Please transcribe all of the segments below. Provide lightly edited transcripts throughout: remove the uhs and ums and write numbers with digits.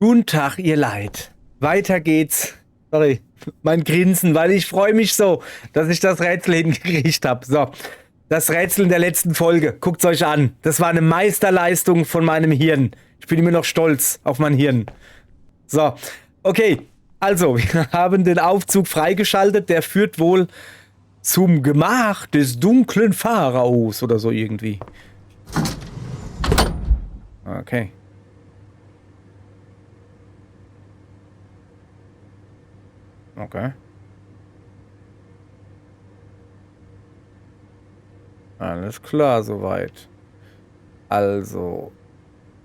Guten Tag, ihr Leid. Weiter geht's. Sorry, mein Grinsen, weil ich freue mich so, dass ich das Rätsel hingekriegt habe. So, das Rätsel in der letzten Folge. Guckt's euch an. Das war eine Meisterleistung von meinem Hirn. Ich bin immer noch stolz auf mein Hirn. So, okay. Also, wir haben den Aufzug freigeschaltet. Der führt wohl zum Gemach des dunklen Pharaos oder so irgendwie. Okay. Okay. Alles klar, soweit. Also,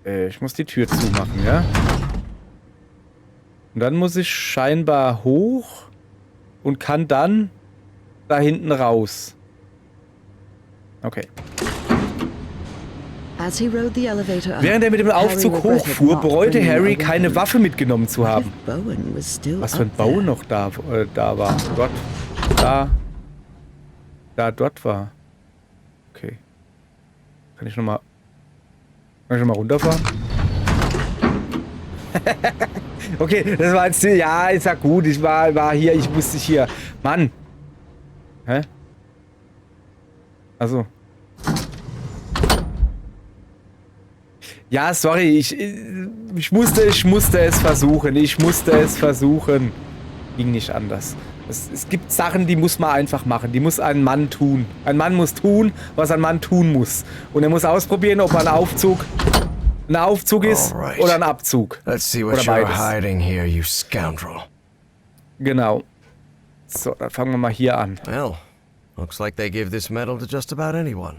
ich muss die Tür zumachen, ja? Und dann muss ich scheinbar hoch und kann dann da hinten raus. Okay. Während er mit dem Aufzug hochfuhr, bereute Harry, keine Waffe mitgenommen zu haben. Was für ein Bowen noch da war. Dort war. Okay. Kann ich nochmal runterfahren? Okay, das war jetzt... Ja, ist ja gut. Ich war hier, ich musste hier... Mann. Hä? Also. Ja, sorry, ich musste es versuchen. Ging nicht anders. Es gibt Sachen, die muss man einfach machen. Die muss ein Mann tun. Ein Mann muss tun, was ein Mann tun muss. Und er muss ausprobieren, ob er ein Aufzug ist oder ein Abzug. Oder beides. Genau. So, dann fangen wir mal hier an. Well, looks like they give this medal to just about anyone.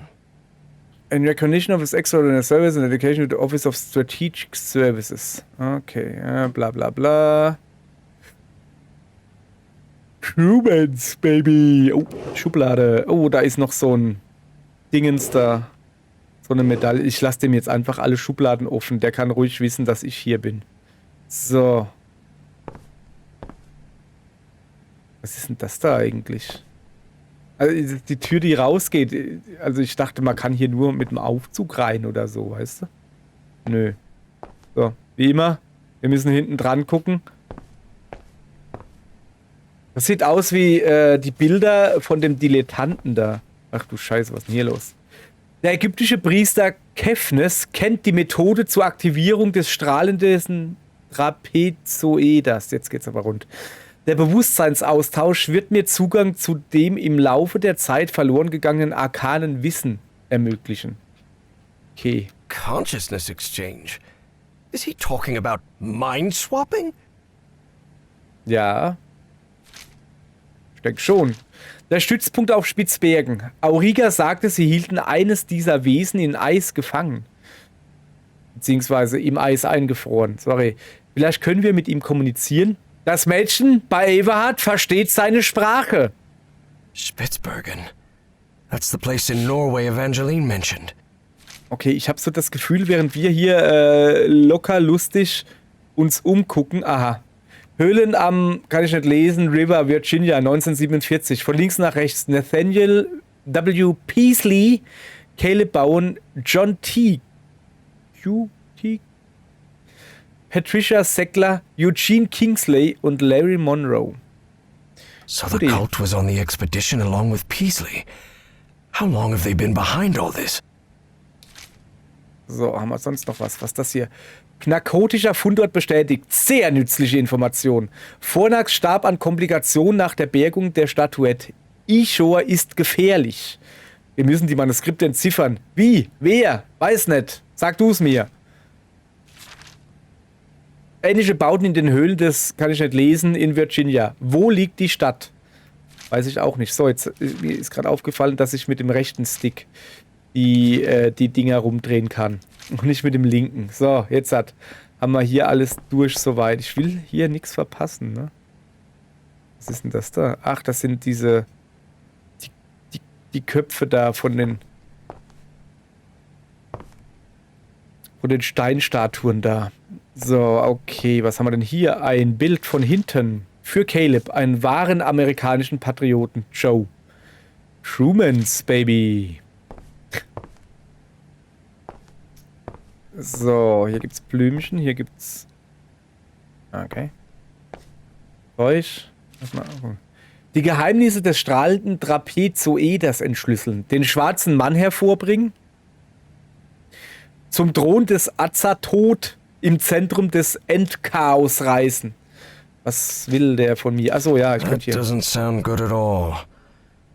In recognition of his extraordinary service and dedication to the Office of Strategic Services. Okay, bla bla bla. Crewmans, Baby. Oh, Schublade. Oh, da ist noch so ein Dingens da. So eine Medaille. Ich lasse dem jetzt einfach alle Schubladen offen. Der kann ruhig wissen, dass ich hier bin. So. Was ist denn das da eigentlich? Also die Tür, die rausgeht. Also ich dachte, man kann hier nur mit dem Aufzug rein oder so, weißt du? Nö. So, wie immer. Wir müssen hinten dran gucken. Das sieht aus wie die Bilder von dem Dilettanten da. Ach du Scheiße, was ist denn hier los? Der ägyptische Priester Kepnes kennt die Methode zur Aktivierung des strahlenden Trapezoeders. Jetzt geht's aber rund. Der Bewusstseinsaustausch wird mir Zugang zu dem im Laufe der Zeit verloren gegangenen arkanen Wissen ermöglichen. Okay. Consciousness exchange? Is he talking about mind swapping? Ja. Ich denke schon. Der Stützpunkt auf Spitzbergen. Auriga sagte, sie hielten eines dieser Wesen in Eis gefangen. Beziehungsweise im Eis eingefroren. Sorry. Vielleicht können wir mit ihm kommunizieren? Das Mädchen bei Everhard versteht seine Sprache. Spitzbergen. That's the place in Norway Evangeline mentioned. Okay, ich habe so das Gefühl, während wir hier locker lustig uns umgucken. Aha. Höhlen am, kann ich nicht lesen, River, Virginia, 1947. Von links nach rechts. Nathaniel W. Peasley, Caleb Bowen, John T. Patricia Sackler, Eugene Kingsley und Larry Monroe. So the cult was on the expedition along with Peasley. How long have they been behind all this? So, haben wir sonst noch was? Was ist das hier? Narkotischer Fundort bestätigt. Sehr nützliche Information. Fornax starb an Komplikationen nach der Bergung der Statuette. Ishor ist gefährlich. Wir müssen die Manuskripte entziffern. Wie? Wer? Weiß nicht. Sag du es mir. Ähnliche Bauten in den Höhlen, das kann ich nicht lesen, in Virginia. Wo liegt die Stadt? Weiß ich auch nicht. So, jetzt mir ist gerade aufgefallen, dass ich mit dem rechten Stick die Dinger rumdrehen kann. Und nicht mit dem linken. So, jetzt haben wir hier alles durch soweit. Ich will hier nichts verpassen, ne? Was ist denn das da? Ach, das sind die Köpfe da von den Steinstatuen da. So, okay, was haben wir denn hier? Ein Bild von hinten für Caleb, einen wahren amerikanischen Patrioten, Joe. Crewmans, Baby. So, hier gibt's Blümchen, hier gibt's Okay. Euch. Lass mal gucken. Die Geheimnisse des strahlenden Trapezoeders entschlüsseln. Den schwarzen Mann hervorbringen. Zum Thron des Azathoth im Zentrum des Endchaos reisen. Was will der von mir? Achso, ja, ich That könnte hier. doesn't sound good at all.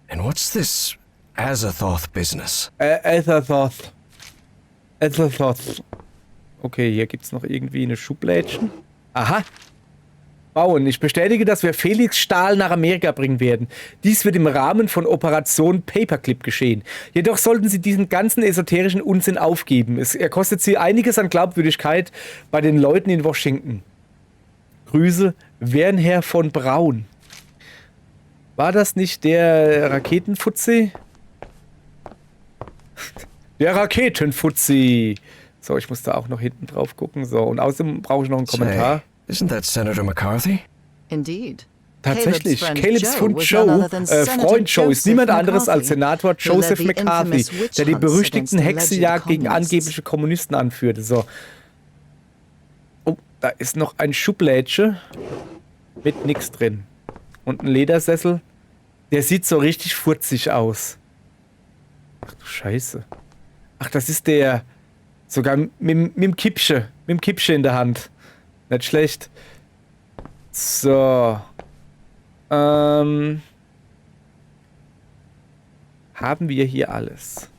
And what's this Azathoth business? Azathoth. Azathoth. Okay, hier gibt's noch irgendwie eine Schublädchen. Aha. Bauen. Ich bestätige, dass wir Felix Stahl nach Amerika bringen werden. Dies wird im Rahmen von Operation Paperclip geschehen. Jedoch sollten Sie diesen ganzen esoterischen Unsinn aufgeben. Er kostet Sie einiges an Glaubwürdigkeit bei den Leuten in Washington. Grüße, Wernher von Braun. War das nicht der Raketenfuzzi? Der Raketenfuzzi. So, ich muss da auch noch hinten drauf gucken. So, und außerdem brauche ich noch einen Kommentar. Say, isn't that Senator McCarthy? Indeed. Tatsächlich. Caleb's Freund was Joe, none other than Senator Freund Joe ist niemand Joseph anderes als McCarthy, Senator who led Joseph the McCarthy, infamous witch der die hunts berüchtigten against Hexenjagd alleged gegen angebliche Kommunisten anführte. So. Oh, da ist noch ein Schublädchen mit nix drin. Und ein Ledersessel. Der sieht so richtig furzig aus. Ach du Scheiße. Ach, das ist der. Sogar mit dem Kippchen. Mit dem Kippchen in der Hand. Nicht schlecht. So. Haben wir hier alles?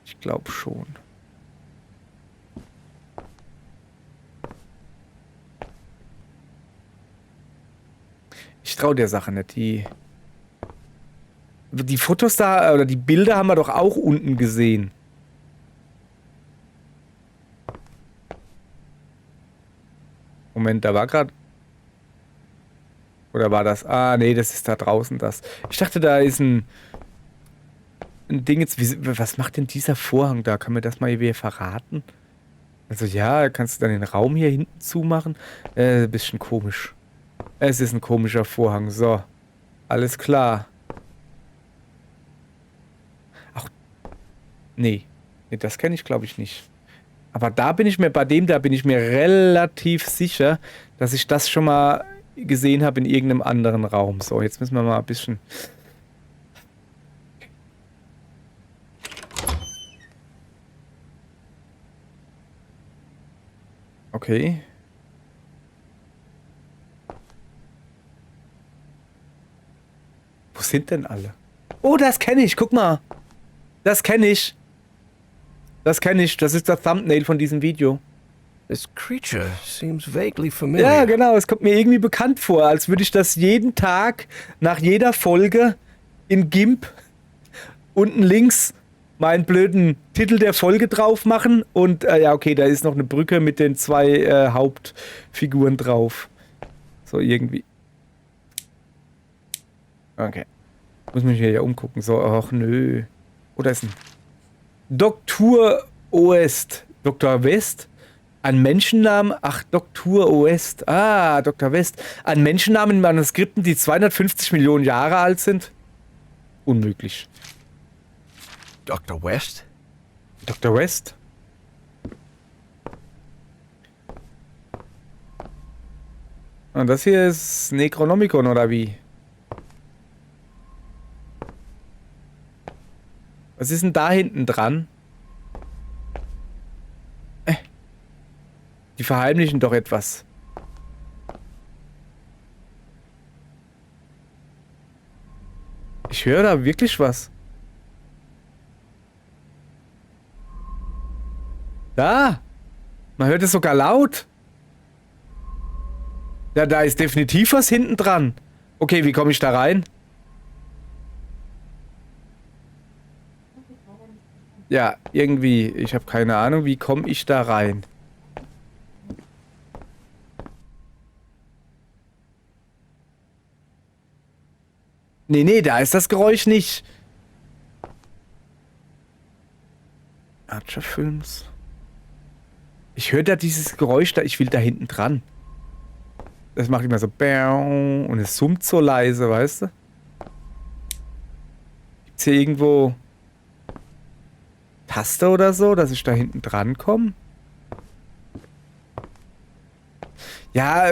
Ich glaube schon. Ich traue der Sache nicht. Die Fotos da, oder die Bilder haben wir doch auch unten gesehen. Moment, da war gerade... Oder war das... Ah, nee, das ist da draußen das. Ich dachte, da ist ein Ding jetzt... Was macht denn dieser Vorhang da? Kann mir das mal wieder verraten? Also ja, kannst du dann den Raum hier hinten zumachen? Bisschen komisch. Es ist ein komischer Vorhang. So. Alles klar. Ach. Nee. Nee, das kenne ich glaube ich nicht. Aber da bin ich mir, da bin ich mir relativ sicher, dass ich das schon mal gesehen habe in irgendeinem anderen Raum. So, jetzt müssen wir mal ein bisschen... Okay. Wo sind denn alle? Oh, das kenne ich, guck mal. Das kenne ich. Das kenne ich, das ist das Thumbnail von diesem Video. This creature seems vaguely familiar. Ja, genau, es kommt mir irgendwie bekannt vor, als würde ich das jeden Tag, nach jeder Folge in GIMP unten links meinen blöden Titel der Folge drauf machen und ja, okay, da ist noch eine Brücke mit den zwei Hauptfiguren drauf. So irgendwie. Okay. Muss mich hier ja umgucken. So, ach nö. Oder ist ein Dr. Oest. Dr. West? Ein Menschennamen? Ach, Dr. Oest. Ah, Dr. West. Ein Menschennamen in Manuskripten, die 250 Millionen Jahre alt sind? Unmöglich. Dr. West? Dr. West? Und das hier ist Necronomicon, oder wie? Was ist denn da hinten dran? Die verheimlichen doch etwas. Ich höre da wirklich was. Da! Man hört es sogar laut. Ja, da ist definitiv was hinten dran. Okay, wie komme ich da rein? Ja, irgendwie. Ich habe keine Ahnung, wie komme ich da rein? Nee, nee, da ist das Geräusch nicht. Archer Films. Ich höre da dieses Geräusch da, ich will da hinten dran. Das macht immer so und es summt so leise, weißt du? Gibt's hier irgendwo Taste oder so, dass ich da hinten dran komme? Ja,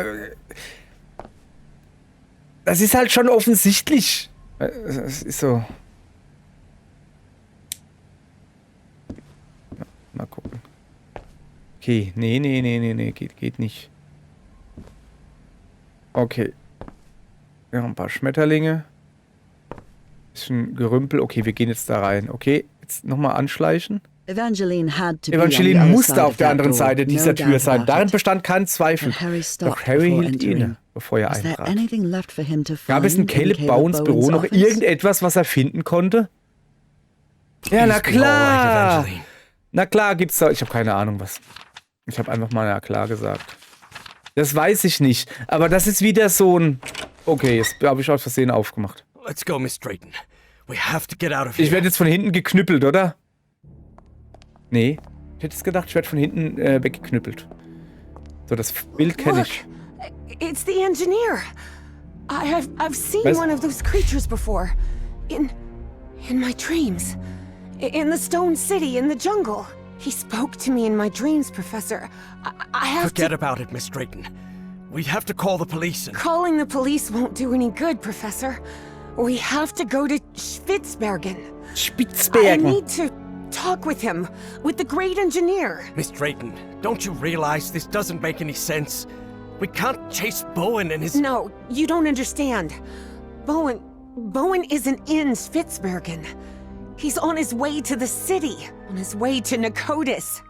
das ist halt schon offensichtlich. Es ist so. Mal gucken. Okay, nee, geht nicht. Okay. Wir haben ein paar Schmetterlinge. Bisschen Gerümpel. Okay, wir gehen jetzt da rein. Okay, jetzt nochmal anschleichen. Evangeline musste auf der anderen Seite dieser Tür sein. Darin bestand kein Zweifel. Doch Harry hielt inne, bevor er eintrat. Gab es in Caleb Bowens Büro noch irgendetwas, was er finden konnte? Ja, na klar! Na klar gibt's da... Ich habe keine Ahnung, was... Ich habe einfach mal na klar gesagt. Das weiß ich nicht. Aber das ist wieder so ein... Okay, jetzt habe ich aus Versehen aufgemacht. Let's go, Miss Drayton. We have to get out of here. Ich werde jetzt von hinten geknüppelt, oder? Nee. Ich hätte es gedacht, ich werde von hinten weggeknüppelt. So, das Bild kenne ich. It's the engineer. I've seen one of those creatures before. In my dreams. In the Stone City, in the jungle. He spoke to me in my dreams, Professor. I have Forget about it, Miss Drayton. We have to call the police and... Calling the police won't do any good, Professor. We have to go to Spitzbergen. Spitzbergen. I need to talk with him, with the great engineer. Miss Drayton, don't you realize this doesn't make any sense? We can't chase Bowen and his... No, you don't understand. Bowen isn't in Spitzbergen. He's on his way to the city, on his way to Nicotis.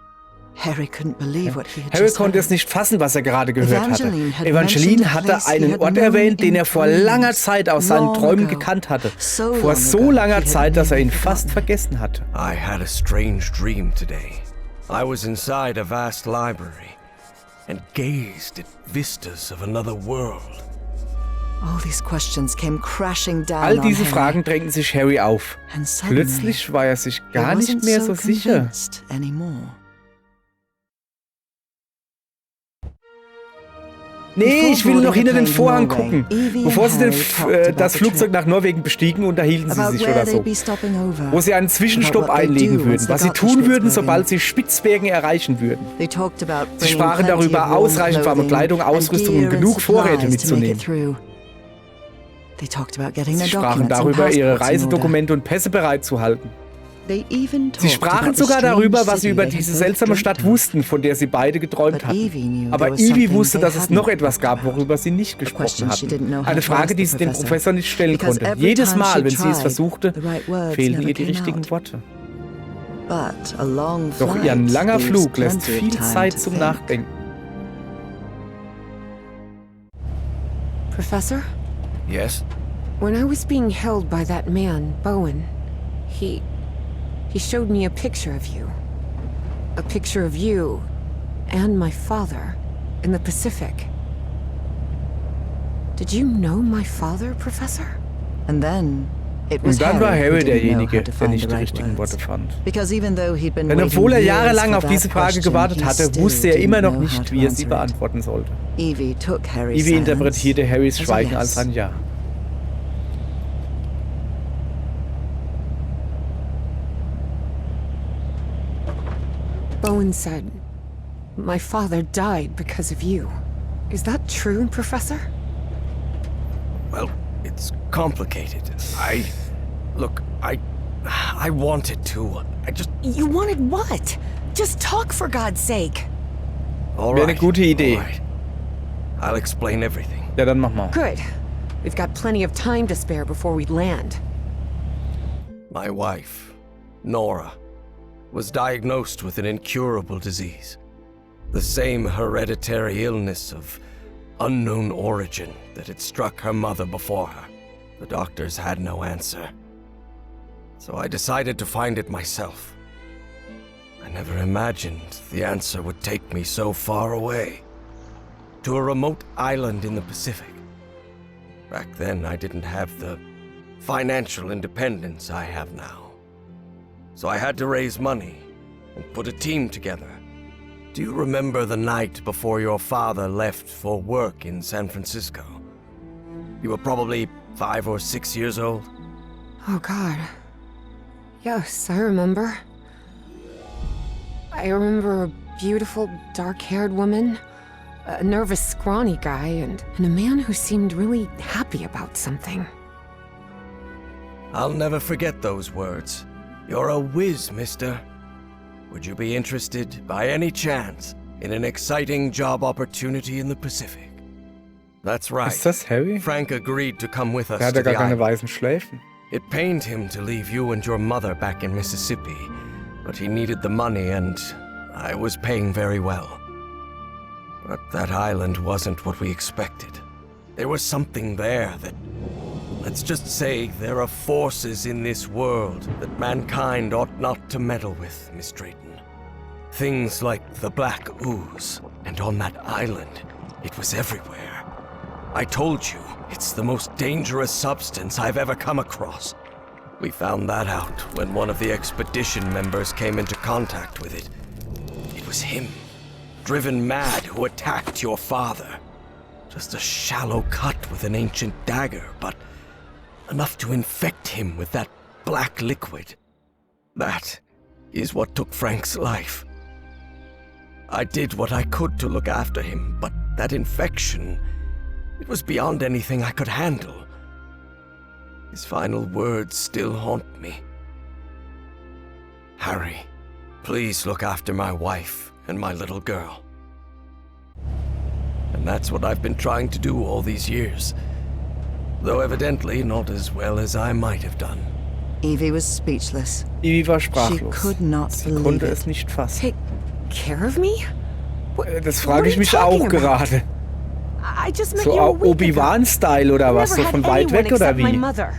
Harry couldn't believe what he had Harry just konnte heard. es nicht fassen, was er gerade gehört hatte. Evangeline Evangeline hatte einen Ort erwähnt, den er vor langer Zeit aus seinen Träumen gekannt hatte. Vor so langer Zeit, dass er ihn fast vergessen hatte. I had a strange dream today. I was inside a vast library and gazed at vistas of another world. All these questions came crashing down All on diese Harry. Fragen drängten sich Harry auf. And suddenly, Plötzlich war er sich he gar nicht wasn't mehr so sicher. convinced anymore. Nee, ich will noch hinter den Vorhang Norway, gucken. Evie Bevor and sie Harry talked about das the Flugzeug trip. nach Norwegen bestiegen, unterhielten sie About sich where oder they'd so. be stopping over. Wo sie einen Zwischenstopp About what they'd einlegen do würden, once was they sie got to tun würden, Spitzbergen. sobald sie Spitzbergen erreichen würden. They talked about Sie bringing sprachen plenty darüber, of warm ausreichend warme clothing Kleidung, and Ausrüstung gear und and genug Vorräte supplies to make it mitzunehmen. through. They talked about getting Sie their sprachen documents and darüber, ihre passports in order. Reisedokumente und Pässe bereitzuhalten. They even Sie talked sprachen about the sogar strange darüber, was sie city über they had diese both seltsame dreamt Stadt of. wussten, von der sie beide geträumt But Evie hatten. knew Aber there was Evie something wusste, they dass es hadn't noch etwas gab, talked about. worüber sie nicht gesprochen question she didn't know hatten. how Eine to Frage, ask die the sie dem professor. Professor nicht stellen Because konnte. every Jedes time Mal, she wenn sie es tried, versuchte, the right words fehlten never ihr die came richtigen out. Worte. But a long Doch flight ihr langer leaves Flug lässt plenty of viel time Zeit to zum think. Nachdenken. Professor? Yes? When I was being held by that man, Bowen, he showed me a picture of you. A picture of you and my father in the Pacific. Did you know my father, Professor? And then it was Und dann war Harry Harry who didn't know derjenige, how to der find nicht the die right richtigen words. Worte fand. Because even though he'd been Denn waiting obwohl er years jahrelang for auf that diese Frage question, gewartet he hatte, still wusste er immer didn't noch know how nicht, to wie er sie answer it. beantworten sollte. Evie took Harry's Evie interpretierte Harrys silence as a Schweigen yes. als ein Ja. Bowen said, my father died because of you. Is that true, Professor? Well, it's complicated. Look, I wanted to. You wanted what? Just talk, for God's sake. All Wäre right. eine gute Idee. all right. I'll explain everything. Ja, dann mach mal. Good. We've got plenty of time to spare before we land. My wife, Nora, was diagnosed with an incurable disease. The same hereditary illness of unknown origin that had struck her mother before her. The doctors had no answer. So I decided to find it myself. I never imagined the answer would take me so far away. To a remote island in the Pacific. Back then, I didn't have the financial independence I have now. So I had to raise money and put a team together. Do you remember the night before your father left for work in San Francisco? You were probably 5 or 6 years old. Oh, God. Yes, I remember. I remember a beautiful, dark-haired woman, A nervous, scrawny guy, and a man who seemed really happy about something. I'll never forget those words. You're a whiz, mister. Would you be interested, by any chance, in an exciting job opportunity in the Pacific? That's right. Ist das Harry? Frank agreed to come with us Der hat to ja gar the keine island. weißen Schläfen. It pained him to leave you and your mother back in Mississippi, but he needed the money and I was paying very well. But that island wasn't what we expected. There was something there that... Let's just say there are forces in this world that mankind ought not to meddle with, Miss Drayton. Things like the Black Ooze, and on that island, it was everywhere. I told you, it's the most dangerous substance I've ever come across. We found that out when one of the expedition members came into contact with it. It was him, driven mad, who attacked your father. Just a shallow cut with an ancient dagger, but enough to infect him with that black liquid. That is what took Frank's life. I did what I could to look after him, but that infection, it was beyond anything I could handle. His final words still haunt me. Harry, please look after my wife and my little girl. And that's what I've been trying to do all these years. Though evidently not as well as I might have done. Evie was speechless. Ivy war She sprachlos. could not Sie believe konnte it. es nicht fassen. Take care of me? Das what frage are ich you mich talking auch about? gerade. I just met So you a week ago. Obi-Wan-Style oder I was? never So von had weit anyone weg oder except my wie? mother.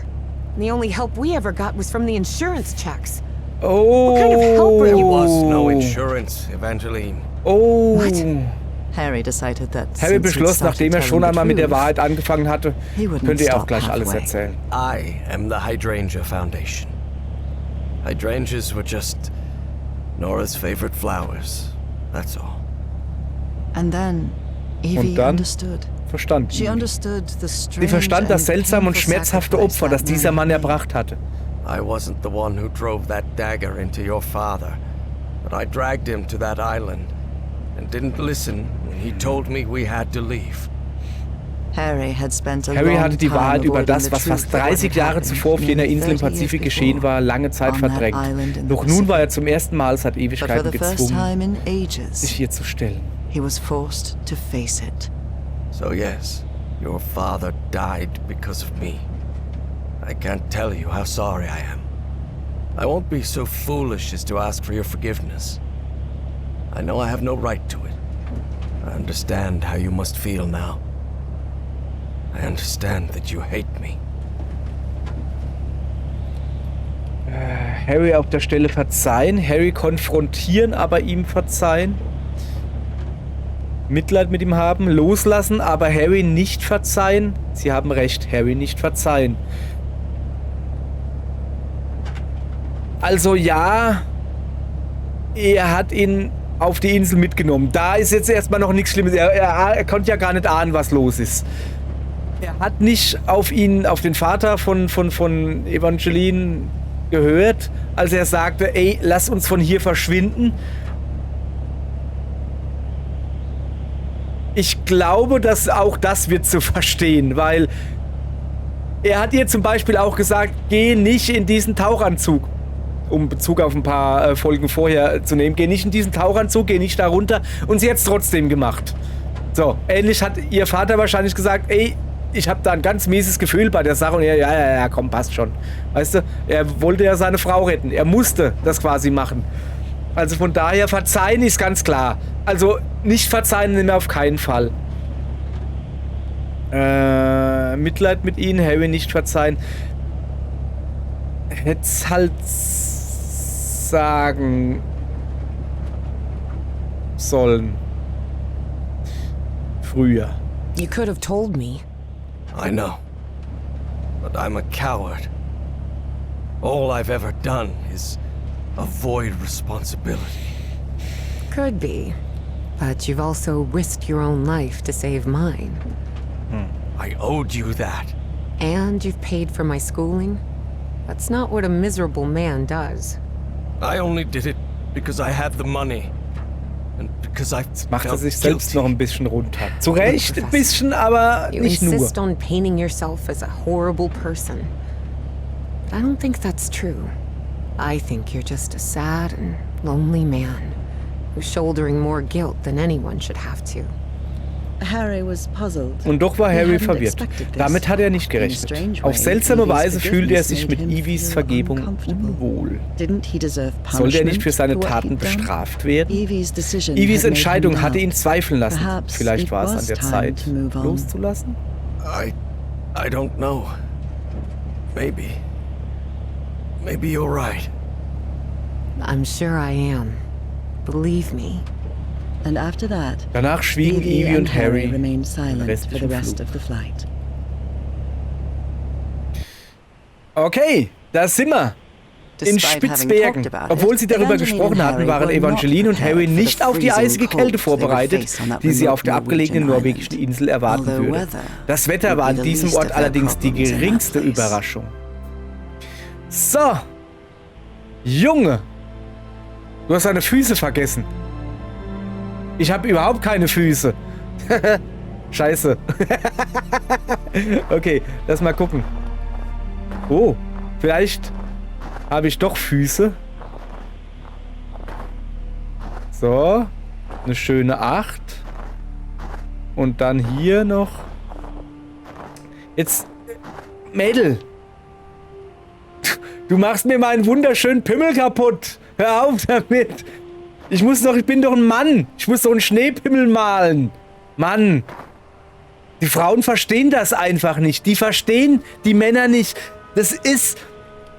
The only help we ever got was from the insurance checks. Oh. kind of help were you? There was no insurance, Evangeline. Oh. What? Harry decided that Harry since he'd beschloss, started nachdem er telling schon the einmal mit der truth, Wahrheit angefangen hatte, he wouldn't könnte er auch stop gleich alles halfway. erzählen. I am the Hydrangea Foundation. Hydrangeas were just Nora's favorite flowers. That's all. And then Evie Und dann? understood. Verstanden. She understood the strange Sie verstand das and seltsame und painful schmerzhafte sacrifice Opfer, das that dieser man Mann made. erbracht hatte. I wasn't the one who drove that dagger into your father, but I dragged him to that island and didn't listen when he told me we had to leave. Harry had spent a Harry long hatte die time Wahrheit über avoiding das, the was truth fast of what 30 had Jahre happened zuvor auf jener nearly Insel im 30 years Pazifik geschehen before war, lange Zeit on that verdrängt. island in the Doch nun war er Pacific. zum ersten Mal seit But for Ewigkeiten the first gezwungen, time in sich ages, hier zu stellen. he was forced to face it. So yes, your father died because of me. I can't tell you how sorry I am. I won't be so foolish as to ask for your forgiveness. I know I have no right to it. I understand how you must feel now. I understand that you hate me. Harry auf der Stelle verzeihen, Harry konfrontieren, aber ihm verzeihen. Mitleid mit ihm haben, loslassen, aber Harry nicht verzeihen. Sie haben recht, Harry nicht verzeihen. Also ja, er hat ihn auf die Insel mitgenommen. Da ist jetzt erstmal noch nichts Schlimmes. Er konnte ja gar nicht ahnen, was los ist. Er hat nicht auf den Vater von Evangeline gehört, als er sagte, ey, lass uns von hier verschwinden. Ich glaube, dass auch das wird zu verstehen, weil er hat ihr zum Beispiel auch gesagt, geh nicht in diesen Tauchanzug, um Bezug auf ein paar Folgen vorher zu nehmen, geh nicht in diesen Tauchanzug, geh nicht da runter, und sie hat es trotzdem gemacht. So, ähnlich hat ihr Vater wahrscheinlich gesagt, ey, ich habe da ein ganz mieses Gefühl bei der Sache, und er, ja, komm, passt schon. Weißt du, er wollte ja seine Frau retten, er musste das quasi machen. Also von daher, verzeihen ist ganz klar. Also nicht verzeihen nehmen wir auf keinen Fall. Mitleid mit ihnen, Harry nicht verzeihen. Hätt's halt sagen sollen. Früher. You could have told me. I know. But I'm a coward. All I've ever done is avoid responsibility. Could be. But you've also risked your own life to save mine. I owed you that. And you've paid for my schooling. That's not what a miserable man does. I only did it because I had the money. and because I Macht er felt sich selbst guilty. noch ein bisschen runter. Zu Recht ein bisschen, aber You nicht nur. insist on painting yourself as a horrible person. But I don't think that's true. I think you're just a sad and lonely man who's shouldering more guilt than anyone should have to. Harry was puzzled. Und doch war He Harry hadn't verwirrt. expected this. Damit hat er nicht In a gerechnet. strange Auf way, seltsame Evie's Weise fühlte er forgiveness sich made mit him Evies feel Vergebung uncomfortable. unwohl. Didn't he deserve Sollte er nicht für seine punishment for what Taten he'd done? bestraft werden? Evie's decision Evies had made Entscheidung him hatte ihn doubt. zweifeln lassen. Perhaps Vielleicht it war es an was der time Zeit, to move on. loszulassen? I don't know. Maybe. Maybe you're right. I'm sure I am. Believe me. And after that, Danach schwiegen Evie Evie und and Harry Harry remained den silent for the restlichen rest Flug. of the flight. Okay, da sind wir. In Despite having Spitzbergen. talked about it, Obwohl sie darüber Evangeline gesprochen and hatten, Harry waren were Evangeline not und Harry prepared for nicht the auf die freezing eisige cold Kälte they would vorbereitet, face on that die sie auf der remote abgelegenen Norwegian norwegischen island. Insel erwarten Although würde. weather Das Wetter would war be an the diesem least Ort of their allerdings die problems in that geringste place. Überraschung. So. Junge. Du hast deine Füße vergessen. Ich habe überhaupt keine Füße. Scheiße. Okay, lass mal gucken. Oh, vielleicht habe ich doch Füße. So, eine schöne 8. Und dann hier noch. Jetzt, Mädel. Du machst mir meinen wunderschönen Pimmel kaputt. Hör auf damit. Ich bin doch ein Mann. Ich muss so einen Schneepimmel malen. Mann. Die Frauen verstehen das einfach nicht. Die verstehen die Männer nicht. Das ist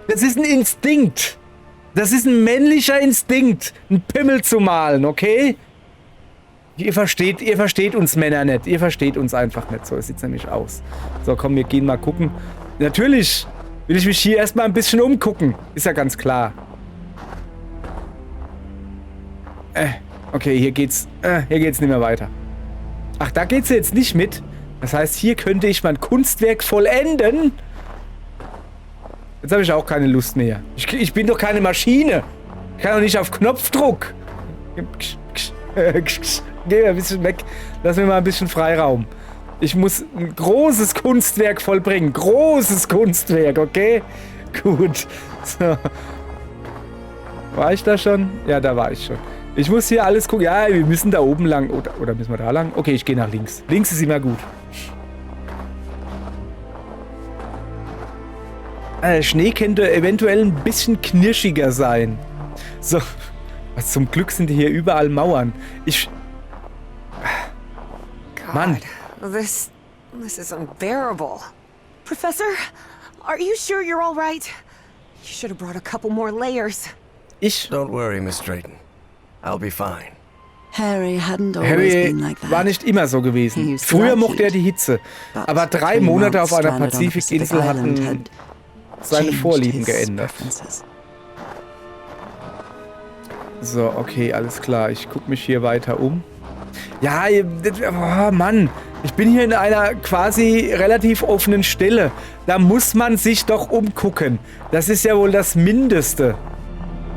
ein Instinkt. Das ist ein männlicher Instinkt, einen Pimmel zu malen, okay? Ihr versteht uns Männer nicht. Ihr versteht uns einfach nicht. So sieht's nämlich aus. So, komm, wir gehen mal gucken. Natürlich will ich mich hier erstmal ein bisschen umgucken. Ist ja ganz klar. Okay, hier geht's nicht mehr weiter. Ach, da geht's jetzt nicht mit. Das heißt, hier könnte ich mein Kunstwerk vollenden. Jetzt habe ich auch keine Lust mehr. Ich bin doch keine Maschine. Ich kann doch nicht auf Knopfdruck. Geh ein bisschen weg. Lass mir mal ein bisschen Freiraum. Ich muss ein großes Kunstwerk vollbringen. Großes Kunstwerk, okay? Gut. So. War ich da schon? Ja, da war ich schon. Ich muss hier alles gucken. Ja, wir müssen da oben lang. Oder müssen wir da lang? Okay, ich gehe nach links. Links ist immer gut. Schnee könnte eventuell ein bisschen knirschiger sein. So. Was zum Glück sind hier überall Mauern. Mann. God, this is unbearable. Professor, are you sure you're all right? You should have brought a couple more layers. Don't worry, Miss Drayton. I'll be fine. Harry hadn't always Harry been like that. war nicht immer so He gewesen. used to Früher like mochte er heat, die Hitze. but Aber 3 3 Monate auf months einer stranded on a Pacific Pazifikinsel island hatten had seine changed Vorlieben his geändert. preferences. So, okay, alles klar. Ich gucke mich hier weiter um. Ja, oh Mann. Ich bin hier in einer quasi relativ offenen Stelle. Da muss man sich doch umgucken. Das ist ja wohl das Mindeste,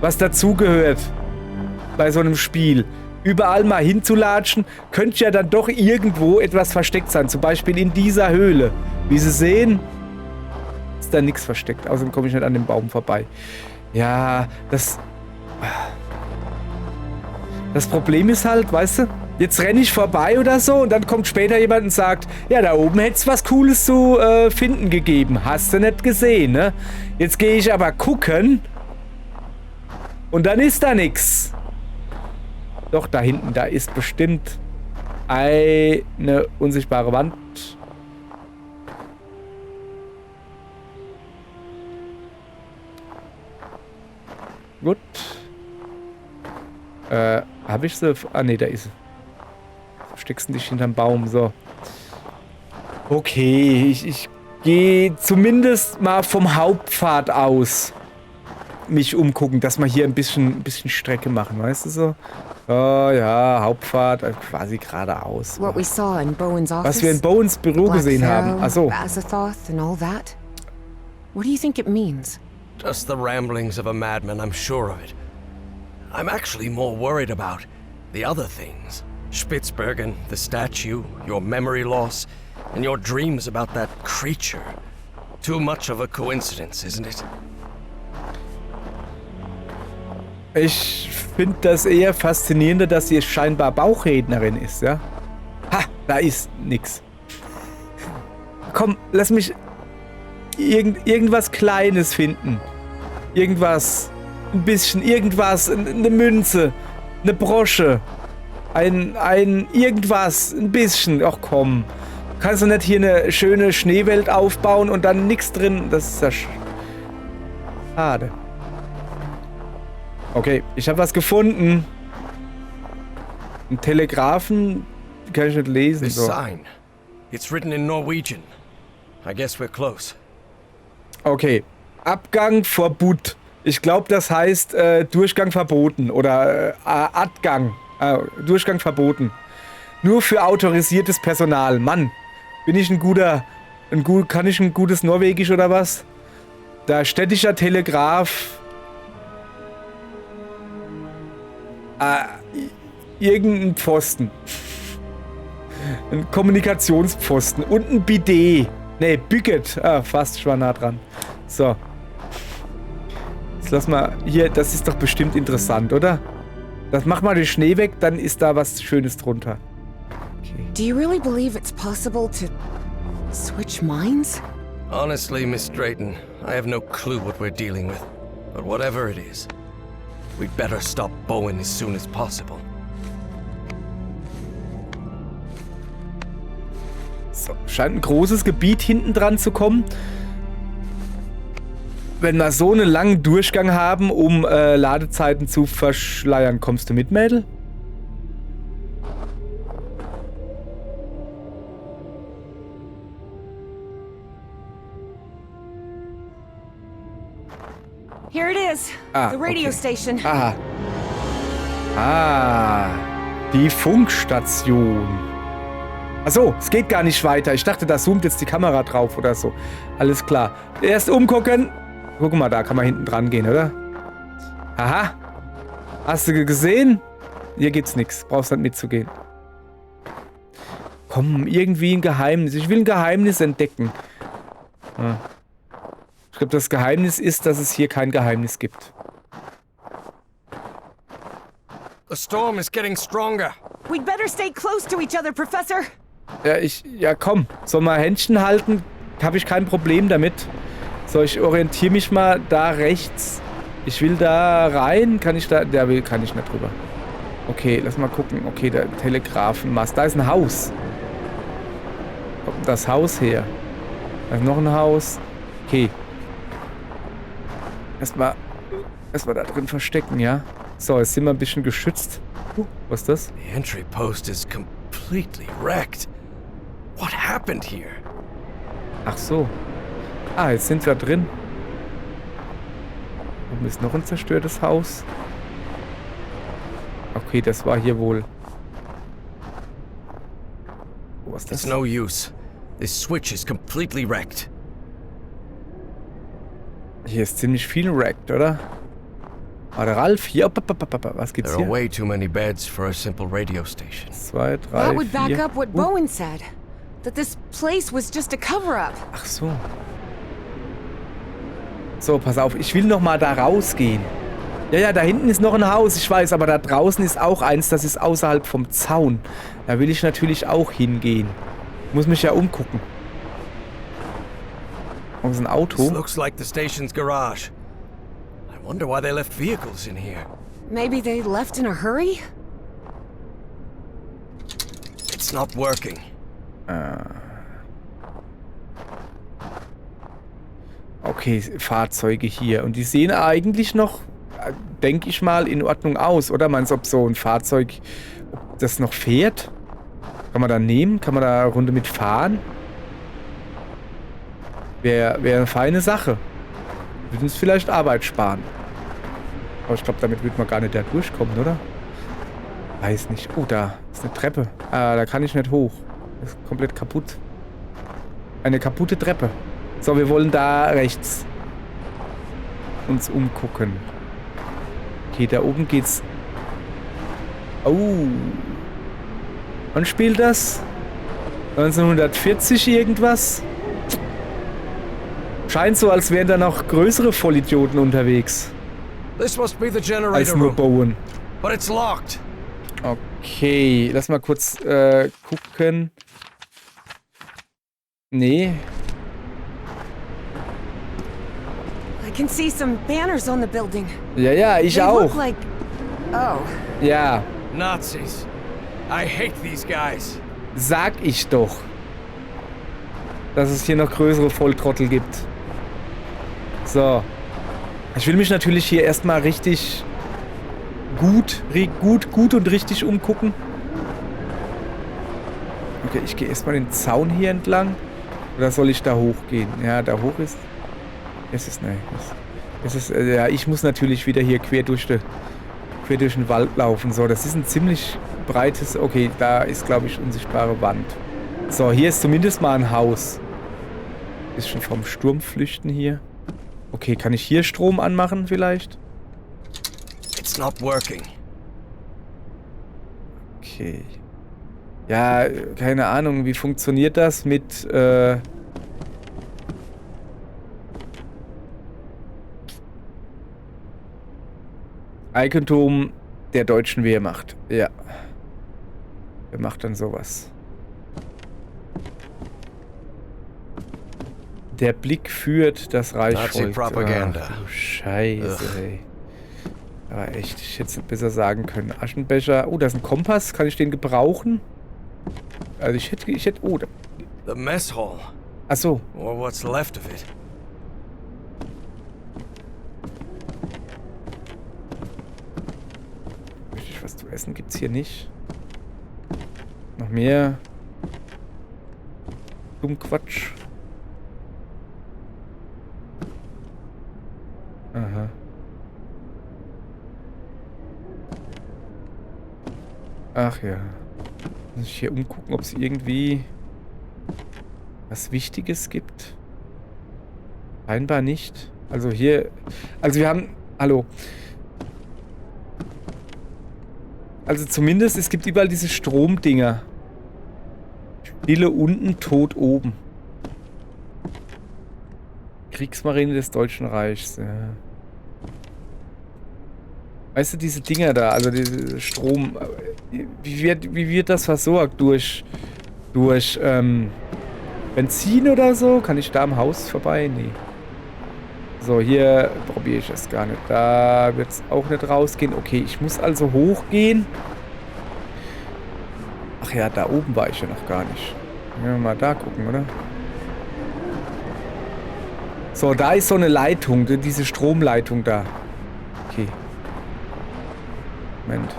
was dazugehört bei so einem Spiel. Überall mal hinzulatschen, könnte ja dann doch irgendwo etwas versteckt sein. Zum Beispiel in dieser Höhle. Wie Sie sehen, ist da nichts versteckt. Außerdem komme ich nicht an dem Baum vorbei. Ja, das Problem ist halt, weißt du, jetzt renne ich vorbei oder so und dann kommt später jemand und sagt, ja, da oben hätte es was Cooles zu finden gegeben. Hast du nicht gesehen, ne? Jetzt gehe ich aber gucken und dann ist da nichts. Doch, da hinten, da ist bestimmt eine unsichtbare Wand. Gut. Hab ich sie? Ah, ne, da ist sie. Versteckst du dich hinterm Baum, so. Okay, ich gehe zumindest mal vom Hauptpfad aus mich umgucken, dass wir hier ein bisschen Strecke machen, weißt du so? Oh ja, Hauptpfad, quasi geradeaus. What we saw in Bowen's office. Was wir in Bowens Büro Black gesehen haben. Pharaoh, Achso. Azathoth and all that. What do you think it means? Just the ramblings of a madman, I'm sure of it. I'm actually more worried about the other things. Spitsbergen, the statue, your memory loss, and your dreams about that creature. Too much of a coincidence, isn't it? Ich finde das eher faszinierender, dass sie scheinbar Bauchrednerin ist, ja? Ha, da ist nix. Komm, lass mich irgendwas Kleines finden. Irgendwas, ein bisschen, irgendwas, eine Münze, eine Brosche, ein irgendwas, ein bisschen. Ach komm, kannst du nicht hier eine schöne Schneewelt aufbauen und dann nichts drin? Das ist ja schade. Okay, ich habe was gefunden. Ein Telegraphen, kann ich nicht lesen. This So. sign. It's written in Norwegian. I guess we're close. Okay, Abgang Verbot. Ich glaube, das heißt Durchgang verboten oder Adgang. Durchgang verboten. Nur für autorisiertes Personal. Mann, bin ich kann ich ein gutes Norwegisch oder was? Der städtischer Telegraph. Irgendein Pfosten. Ein Kommunikationspfosten und ein Bidet. Ne, Bücket. Fast, ich war nah dran. So. Jetzt lass mal hier, das ist doch bestimmt interessant, oder? Das mach mal den Schnee weg, dann ist da was Schönes drunter. Okay. Do you really believe it's possible to switch minds? Honestly, Miss Drayton, I have no clue what we're dealing with. But whatever it is, we'd better stop Bowen as soon as possible. So, scheint ein großes Gebiet hinten dran zu kommen. Wenn wir so einen langen Durchgang haben, um Ladezeiten zu verschleiern, kommst du mit, Mädel? Here it is. The radio station. Aha. Die Funkstation. Achso, es geht gar nicht weiter. Ich dachte, da zoomt jetzt die Kamera drauf oder so. Alles klar. Erst umgucken. Guck mal, da kann man hinten dran gehen, oder? Aha. Hast du gesehen? Hier gibt's nichts. Brauchst nicht mitzugehen. Komm, irgendwie ein Geheimnis. Ich will ein Geheimnis entdecken. Ja. Ich glaube, das Geheimnis ist, dass es hier kein Geheimnis gibt. The storm is getting stronger. We'd better stay close to each other, Professor. Ja, komm. Soll mal Händchen halten? Habe ich kein Problem damit. So, ich orientiere mich mal da rechts. Ich will da rein. Kann ich da... kann ich nicht drüber. Okay, lass mal gucken. Okay, der Telegrafenmast. Da ist ein Haus. Wo kommt das Haus her? Da ist noch ein Haus. Okay. Erstmal da drin verstecken, ja? So, jetzt sind wir ein bisschen geschützt. Was ist das? The entry post is completely wrecked. What happened here? Ach so. Jetzt sind wir drin. Oben ist noch ein zerstörtes Haus. Okay, das war hier wohl. Was ist It's das? no use. This switch is completely wrecked. Hier ist ziemlich viel wrecked, oder? Warte, Ralf, hier. Was gibt's There are hier? way too many beds for a simple radio station. 2, 3, That would back 4. up what Bowen said. That this place was just a cover-up. Ach so. So, pass auf, ich will noch mal da rausgehen. Ja, da hinten ist noch ein Haus, ich weiß, aber da draußen ist auch eins, das ist außerhalb vom Zaun. Da will ich natürlich auch hingehen. Muss mich ja umgucken. Oh, das ist ein This Auto. looks like the station's garage. I wonder why they left vehicles in here. Maybe they left in a hurry? It's not working. Okay, Fahrzeuge hier. Und die sehen eigentlich noch, denke ich mal, in Ordnung aus, oder? Meinst du, ob so ein Fahrzeug, ob das noch fährt? Kann man da nehmen? Kann man da eine Runde mitfahren? Wäre eine feine Sache. Würde uns vielleicht Arbeit sparen. Aber ich glaube, damit wird man gar nicht da durchkommen, oder? Weiß nicht. Oh, da ist eine Treppe. Da kann ich nicht hoch. Das ist komplett kaputt. Eine kaputte Treppe. So, wir wollen da rechts uns umgucken. Okay, da oben geht's Oh. Wann spielt das? 1940 irgendwas? Scheint so, als wären da noch größere Vollidioten unterwegs. This must be the Als generator nur room, Bowen. but it's locked. Okay, lass mal kurz gucken. Nee. I can see some banners on the building. Ja, ich They look auch. like... Oh. Ja, Nazis. I hate these guys. sag ich doch. Dass es hier noch größere Volltrottel gibt. So. Ich will mich natürlich hier erstmal richtig gut und richtig umgucken. Okay, ich gehe erstmal den Zaun hier entlang. Oder soll ich da hochgehen? Ja, da hoch ist... ja, ich muss natürlich wieder hier quer durch den Wald laufen. So, das ist ein ziemlich breites... Okay, da ist, glaube ich, unsichtbare Wand. So, hier ist zumindest mal ein Haus. Bisschen vom Sturm flüchten hier. Okay, kann ich hier Strom anmachen vielleicht? It's not working. Okay. Ja, keine Ahnung, wie funktioniert das mit, Eigentum der deutschen Wehrmacht. Ja. Wer macht dann sowas? Der Blick führt, das Reich Nazi folgt. Propaganda. Ach, du Scheiße, ey. Aber echt, ich hätte es besser sagen können. Aschenbecher. Oh, da ist ein Kompass. Kann ich den gebrauchen? Also ich hätte... Oh, da... The mess hall, Ach so. or what's left of it. Richtig was zu essen gibt's hier nicht. Noch mehr... Dummquatsch. Aha. Ach ja. Muss ich hier umgucken, ob es irgendwie was Wichtiges gibt? Scheinbar nicht. Also hier... Also wir haben... Hallo. Also zumindest, es gibt überall diese Stromdinger. Stille unten, Tod oben. Kriegsmarine des Deutschen Reichs. Ja. Weißt du, diese Dinger da, also diese Strom... Wie wird das versorgt? Durch Benzin oder so? Kann ich da am Haus vorbei? Nee. So, hier probiere ich es gar nicht. Da wird es auch nicht rausgehen. Okay, ich muss also hochgehen. Ach ja, da oben war ich ja noch gar nicht. Können wir mal da gucken, oder? So, da ist so eine Leitung, diese Stromleitung da. Okay. Moment.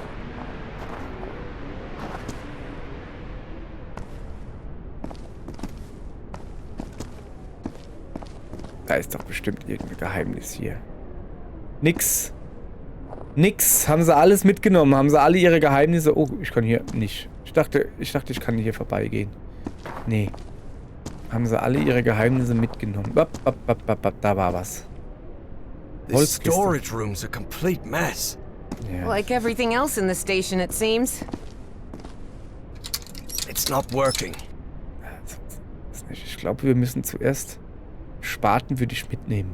Da ist doch bestimmt irgendein Geheimnis hier. Nix. Nix. Haben sie alles mitgenommen? Haben sie alle ihre Geheimnisse? Oh, ich kann hier nicht. Ich dachte, ich kann hier vorbeigehen. Nee. Haben sie alle ihre Geheimnisse mitgenommen? Da war was. This Holzkiste. storage room's a complete mess. Ja. Like everything else in the station, it seems. It's not working. Ich glaube, wir müssen zuerst... Spaten würde ich mitnehmen.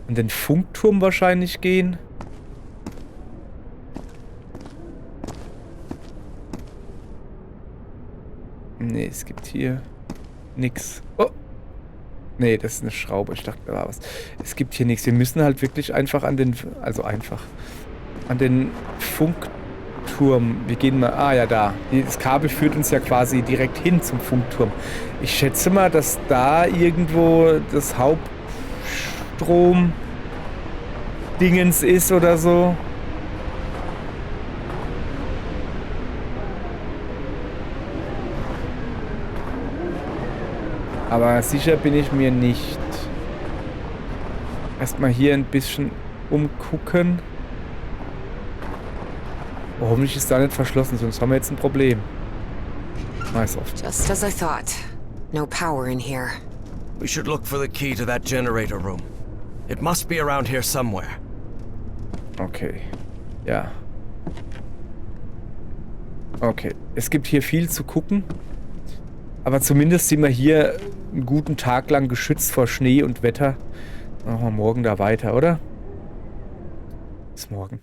An den Funkturm wahrscheinlich gehen. Nee, es gibt hier nix. Oh! Nee, das ist eine Schraube. Ich dachte, da war was. Es gibt hier nichts. Wir müssen halt wirklich einfach an den... Also einfach. An den Funkturm. Wir gehen mal... Ah ja, da. Das Kabel führt uns ja quasi direkt hin zum Funkturm. Ich schätze mal, dass da irgendwo das Hauptstrom-Dingens ist oder so. Aber sicher bin ich mir nicht. Erstmal hier ein bisschen umgucken. Oh, hoffentlich ist da nicht verschlossen, sonst haben wir jetzt ein Problem. Nice off. Just as I thought. No power in here. We should look for the key to that generator room. It must be around here somewhere. Okay. Ja. Okay, es gibt hier viel zu gucken. Aber zumindest sind wir hier einen guten Tag lang geschützt vor Schnee und Wetter. Machen wir morgen da weiter, oder? Bis morgen.